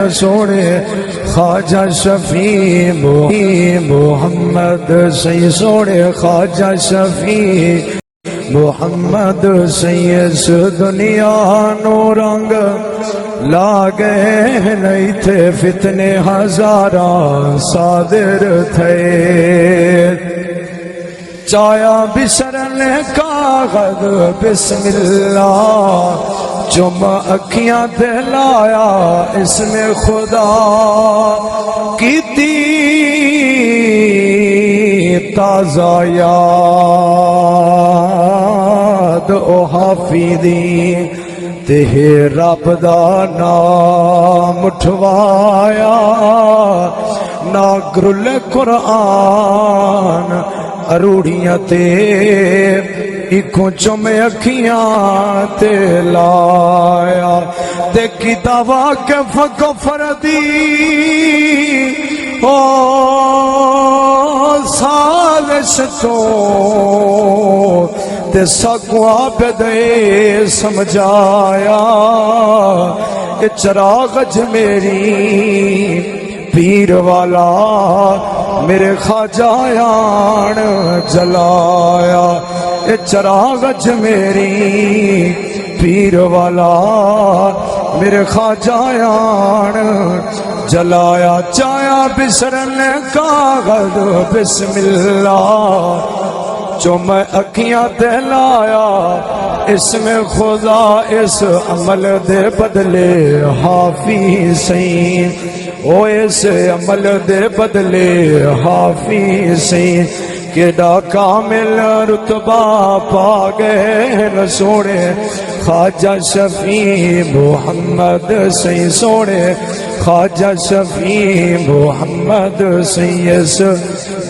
سونے خواجہ شفیع محمد سید سونے خواجہ شفیع محمد سید دنیا نو رنگ لاگے نہیں تھے فتنے ہزاراں صادر تھے چایا بسرن کاغذ بسم اللہ جم اکھیاں دلایا اسم خدا کیتی تازہ یاد او حافظی تے رب دا نام اٹھوایا نا گرل قرآن اروڑیاں تے ایکوں چم اکھیاں تے لایا تے کتابہ کے فکفر دی او سالش تو تے سکوا پہ دے سمجھایا کہ چراغ میری پیر والا میرے خواجہ آن جلایا اے چراغ میری پیر والا میرے خواجہ آن جلایا چایا بسرن کاغذ بسم اللہ جو میں اکھیاں دلایا اس میں خدا اس عمل دے بدلے حافظ سین او اس عمل دے بدلے حافظ سین کیڑا کامل رتبہ پا گئے نہ سونے خواجہ شفیع محمد سید سونے خواجہ شفیع محمد سید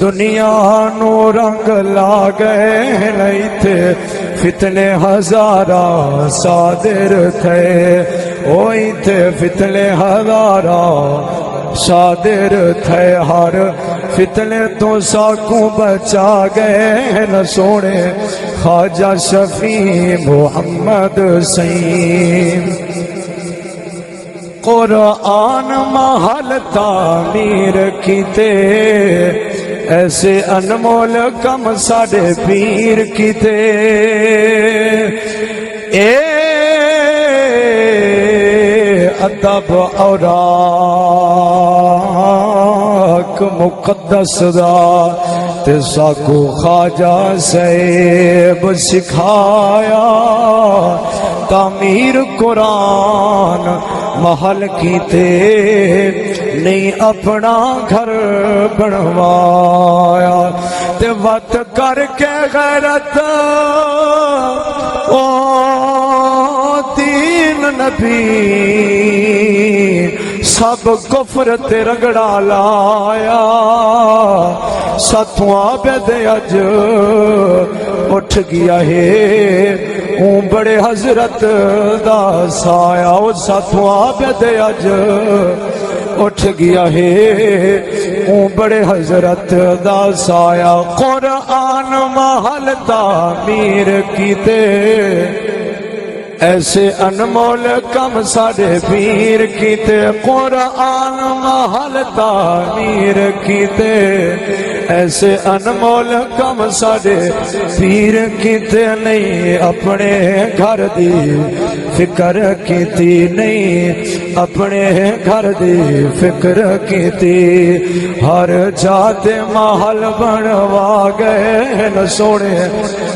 دنیا نو رنگ لا گئے نہیں تھے فتنے ہزاراں صادر تھے وہی تھے فتنے ہزاراں صادر تھے ہر فتنے تو ساکوں بچا گئے نہ سونے خواجہ شفیع محمد سید قرآن محل تعمیر کیتے ایسے انمول کم ساڑے پیر کیتے اے ادب اوراق مقدس دا تے ساکو خواجہ صاحب سکھایا تعمیر قرآن محل کیتے نہیں اپنا گھر بنوایا تے وقت کر کے غیرت او دین نبی سب کفر تے رگڑا لایا ستواں عابد اج اٹھ گیا ہے اون بڑے حضرت دا سایہ او ستواں عابد اج اٹھ گیا ہے اون بڑے حضرت دا سایہ قرآن محل تعمیر کیتے ایسے انمول کم ساڑے پیر کیتے قرآن محل تعمیر کیتے ایسے انمول کم ساڑے پیر کیتے نہیں اپنے گھر دی فکر کیتی نہیں اپنے گھر دی فکر کیتی ہر جاتے محل بنوا گئے نہ سونے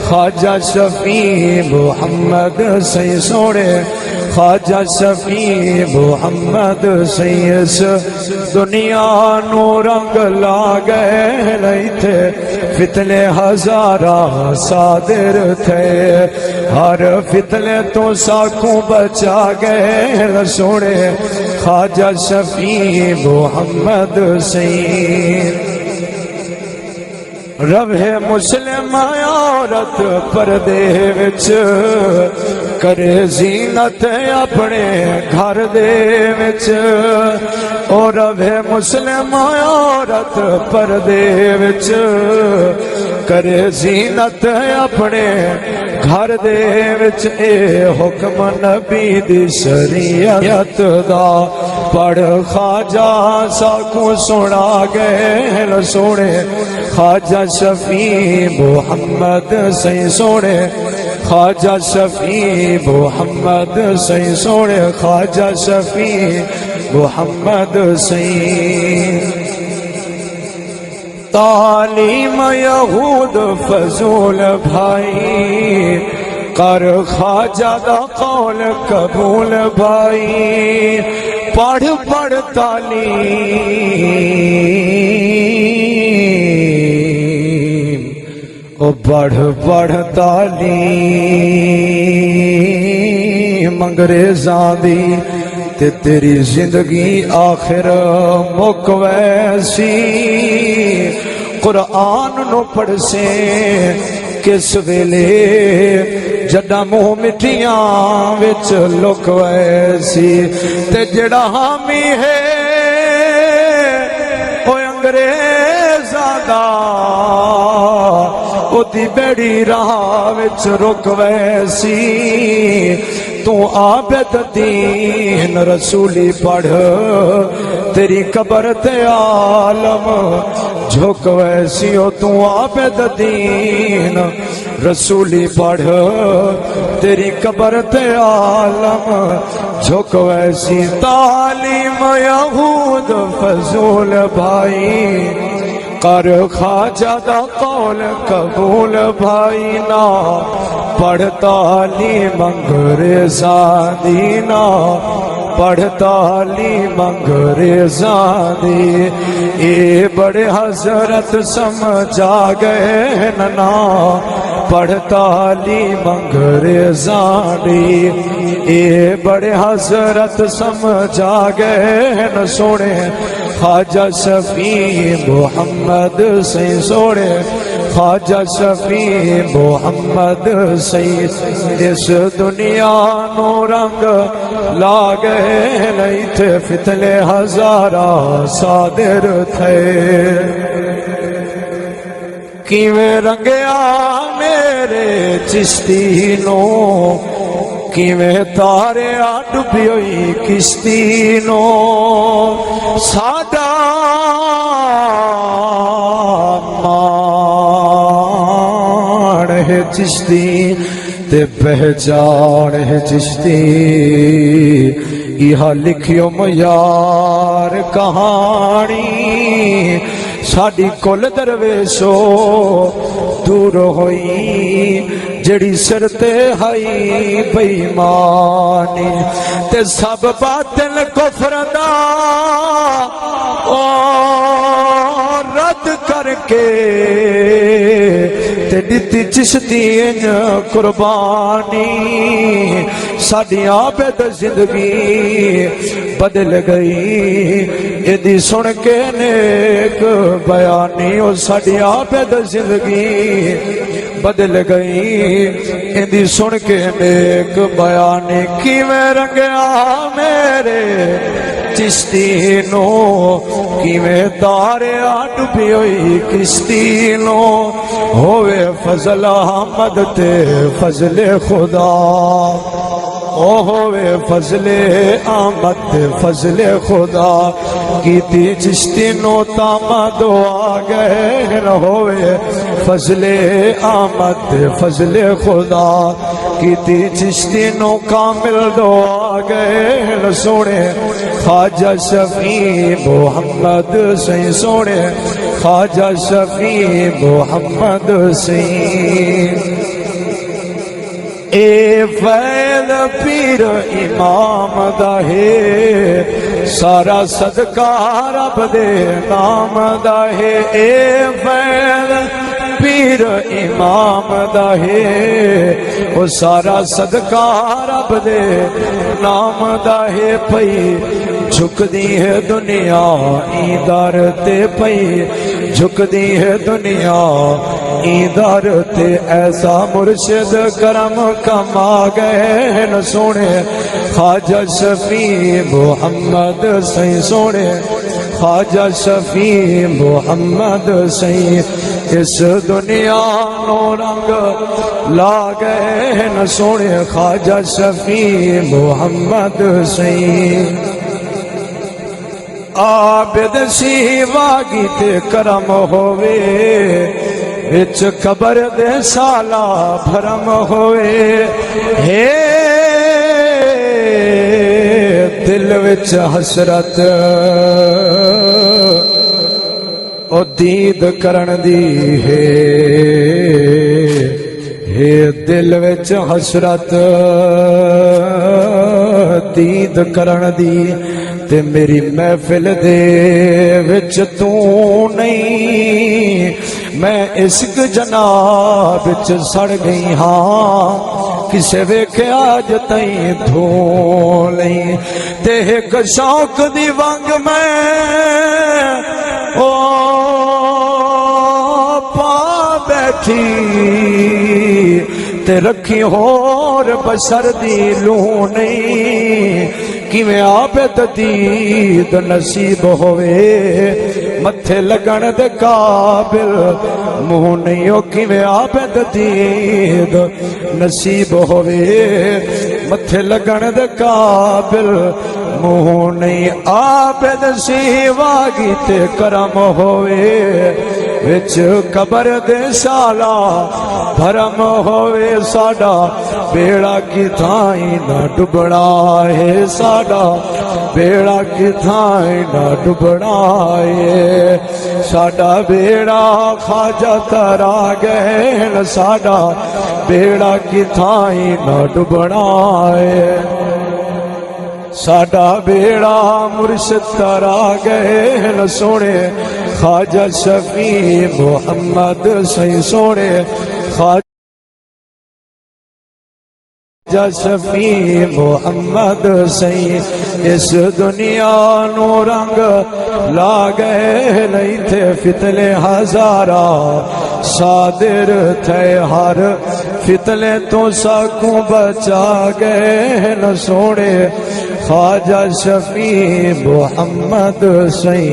خواجہ شفیع محمد سید سونے خواجہ شفیع محمد سید دنیا نو رنگ لا گئے نہیں تھے فتنے ہزاراں صادر تھے ہر فتنے تو ساکوں بچا گئے نہ سونے خواجہ شفیع محمد سید روے مسلم عورت پردے وچ کرے زینت اپنے گھر دے وچ او روے مسلم عورت پردے وچ کرے زینت اپنے گھر دے وچ اے حکم نبی دی شریعت دا پڑھ خواجہ ساکو سنا گئے سونے خواجہ شفیع محمد سی سونے خواجہ شفیع محمد سی سونے خواجہ شفیع محمد سی تعلیم یہود فضول بھائی کر خواجہ دا قول قبول بھائی پڑھ پڑھ تعلیم او پڑھ پڑھ تعلیم انگریزاں دی تے تیری زندگی آخر مک ویسی قرآن نو پڑھ سے کس ویلے جڈا منہ مٹیاں وچ لک ویسی تے جڑا حامی ہے او انگریزاں دا او دی بیڑی راہ وچ رک ویسی تو عابد دین رسولی پڑھ تیری قبر تے عالم جھک ویسی ہو تو عابد دین رسولی پڑھ تیری قبر تے عالم جھک ویسی تعلیم یہود فضول بھائی کر خواجہ دا قول قبول بھائی نا پڑھ تعلیم انگریزاں دی نا پڑھ تعلیم انگریزاں دی اے بڑے حضرت سمجھا گئے نا پڑھ تعلیم انگریزاں دی اے بڑے حضرت سمجھا گئے نا سونے خواجہ شفیع محمد سی سونے خواجہ شفیع محمد سی اس دنیا نو رنگ لا گئے نہیں تھے فتنے ہزارہ صادر تھے کیویں رنگیا میرے چشتی نو کیویں تارے ڈبی ہوئی کشتی نو ساڈا مان ہے چشتی تے پہچان ہے چشتی یہاں لکھیو میار کہانی ساڈی کل درویشو دور ہوئی جڑی سر تے ہائی بےمانی تے سب باطل کفر دا رد کر کے تے دتی چشتی قربانی ساڈی عابد زندگی بدل گئی ایدی سن کے نیک بیانی او ساڈی عابد زندگی بدل گئی ایدی سن کے نیک بیانی کیویں رنگیا میرے چشتی نو کیویں تارے ڈبی ہوئی کشتی نو ہوئے فضل احمد تے فضل خدا او ہوئے فضل احمد تے فضل خدا کیتی چشتی نو تاما دعا گئے نہ ہوئے فضل احمد تے فضل خدا کیتی چشتی نو کامل دعا گئے نہ سونے خواجہ شفیع محمد سی سونے خواجہ شفیع محمد سی اے فیض پیر امام دا ہے سارا صدقہ رب دے نام دا ہے اے فیض پیر امام دا ہے وہ سارا صدقہ رب دے نام دا ہے پئی جھک دی ہے دنیا ایدار تے پئی جھک دی ہے دنیا ایدار تے ایسا مرشد کرم کما گئے نہ سونے خواجہ شفیع محمد سی سونے خواجہ شفیع محمد سی اس دنیا نو رنگ لا گئے نہ سونے خواجہ شفیع محمد سی عابد سیوا گیتے کرم ہوئے وچ قبر دے سالا بھرم ہوئے ہے دل وچ حسرت او دید کرن دی ہے دل وچ حسرت دید کرن دی تے میری محفل دے وچ تو نہیں میں عشق جناب وچ سڑ گئی ہاں کسے ویکھیا اج تائیں دھو نہیں تے ایک شوق دی ونگ میں او پا بیٹھی تے رکھی ہور بشر دی لو نہیں کیویں عابد دید نصیب ہوئے متھے لگن دے قابل منہ نہیں ہو کیویں عابد دید نصیب ہوئے متھے لگن دے قابل منہ نہیں عابد سیوا گیتے کرم ہوئے وچ قبر دے سالا بھرم ہوئے ساڈا بیڑا کی تھائیں نہ ڈبڑا ہے ساڈا بیڑا کی تھائیں نہ ڈبڑا ہے ساڈا بیڑا خواجہ ترا گئے ساڈا بیڑا کی تھائیں نہ ڈبڑا ہے ساڈا بیڑا مرشد ترا گئے ن سونے خواجہ شفیع محمد سی سونے خواجہ شفیع محمد سی اس دنیا نو رنگ لا گئے نہیں تھے فتنے ہزارہ صادر تھے ہر فتنے تو ساکوں بچا گئے ن سونے خواجہ شفیع محمد سی